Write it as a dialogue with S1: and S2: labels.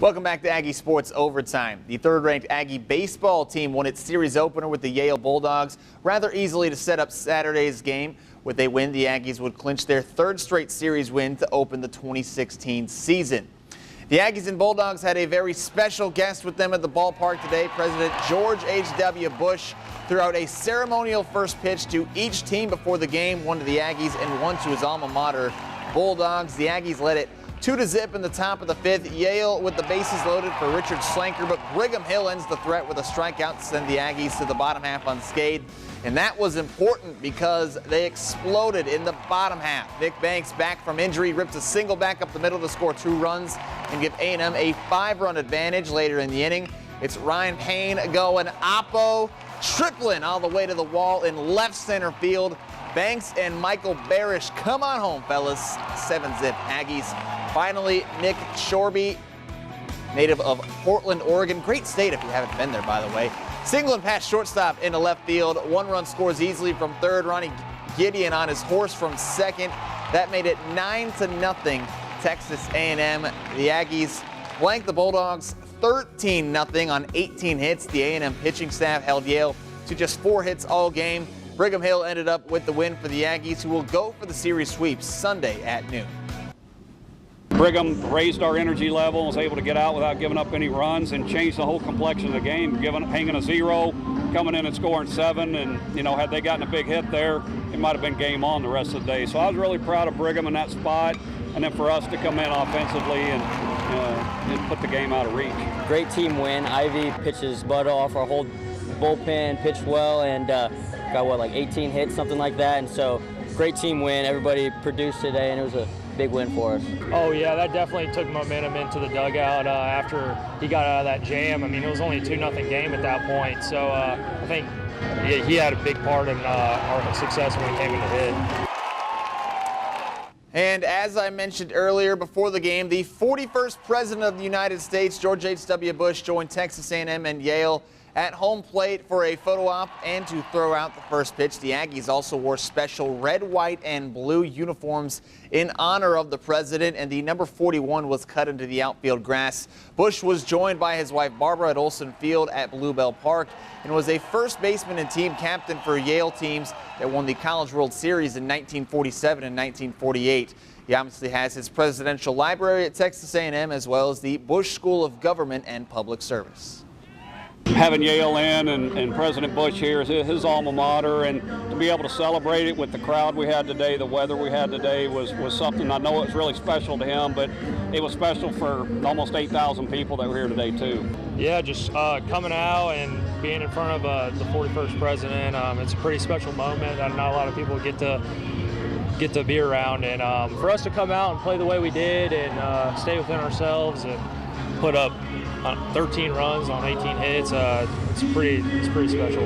S1: Welcome back to Aggie Sports Overtime. The third-ranked Aggie baseball team won its series opener with the Yale Bulldogs rather easily to set up Saturday's game. With a win, the Aggies would clinch their third straight series win to open the 2016 season. The Aggies and Bulldogs had a very special guest with them at the ballpark today. President George H.W. Bush threw out a ceremonial first pitch to each team before the game, one to the Aggies and one to his alma mater, Bulldogs. The Aggies led it 2-0 in the top of the fifth. Yale with the bases loaded for Richard Slanker, but Brigham Hill ends the threat with a strikeout to send the Aggies to the bottom half unscathed. And that was important because they exploded in the bottom half. Nick Banks, back from injury, rips a single back up the middle to score 2 runs and give A&M a 5-run advantage later in the inning. It's Ryan Payne going oppo, tripling all the way to the wall in left center field. Banks and Michael Barish, come on home, fellas. 7-zip Aggies. Finally, Nick Shorby, native of Portland, Oregon. Great state if you haven't been there, by the way. Single and pass shortstop into left field. 1 run scores easily from third. Ronnie Gideon on his horse from second. That made it 9-0 Texas A&M. The Aggies blanked the Bulldogs 13-0 on 18 hits. The A&M pitching staff held Yale to just 4 hits all game. Brigham Hill ended up with the win for the Aggies, who will go for the series sweep Sunday at noon.
S2: Brigham raised our energy level, was able to get out without giving up any runs and changed the whole complexion of the game, hanging a 0, coming in and scoring 7, and had they gotten a big hit there, it might have been game on the rest of the day. So I was really proud of Brigham in that spot, and then for us to come in offensively and put the game out of reach.
S3: Great team win. Ivy pitched his butt off. Our whole bullpen pitched well and got like 18 hits, something like that. And so great team win. Everybody produced today, and it was a big win for us.
S4: Oh yeah, that definitely took momentum into the dugout after he got out of that jam. I mean, it was only a 2-0 game at that point. So I think he had a big part in our success when we came into hit.
S1: And as I mentioned earlier before the game, the 41st President of the United States, George H.W. Bush, joined Texas A&M and Yale at home plate for a photo op and to throw out the first pitch. The Aggies also wore special red, white, and blue uniforms in honor of the president, and the number 41 was cut into the outfield grass. Bush was joined by his wife Barbara at Olsen Field at Bluebell Park and was a first baseman and team captain for Yale teams that won the College World Series in 1947 and 1948. He obviously has his presidential library at Texas A&M as well as the Bush School of Government and Public Service.
S2: Having Yale in and President Bush here is his alma mater, and to be able to celebrate it with the crowd we had today, the weather we had today was something. I know it was really special to him, but it was special for almost 8,000 people that were here today too.
S4: Yeah, just coming out and being in front of the 41st president, it's a pretty special moment that not a lot of people get to be around, and for us to come out and play the way we did and stay within ourselves and put up 13 runs on 18 hits, it's pretty special.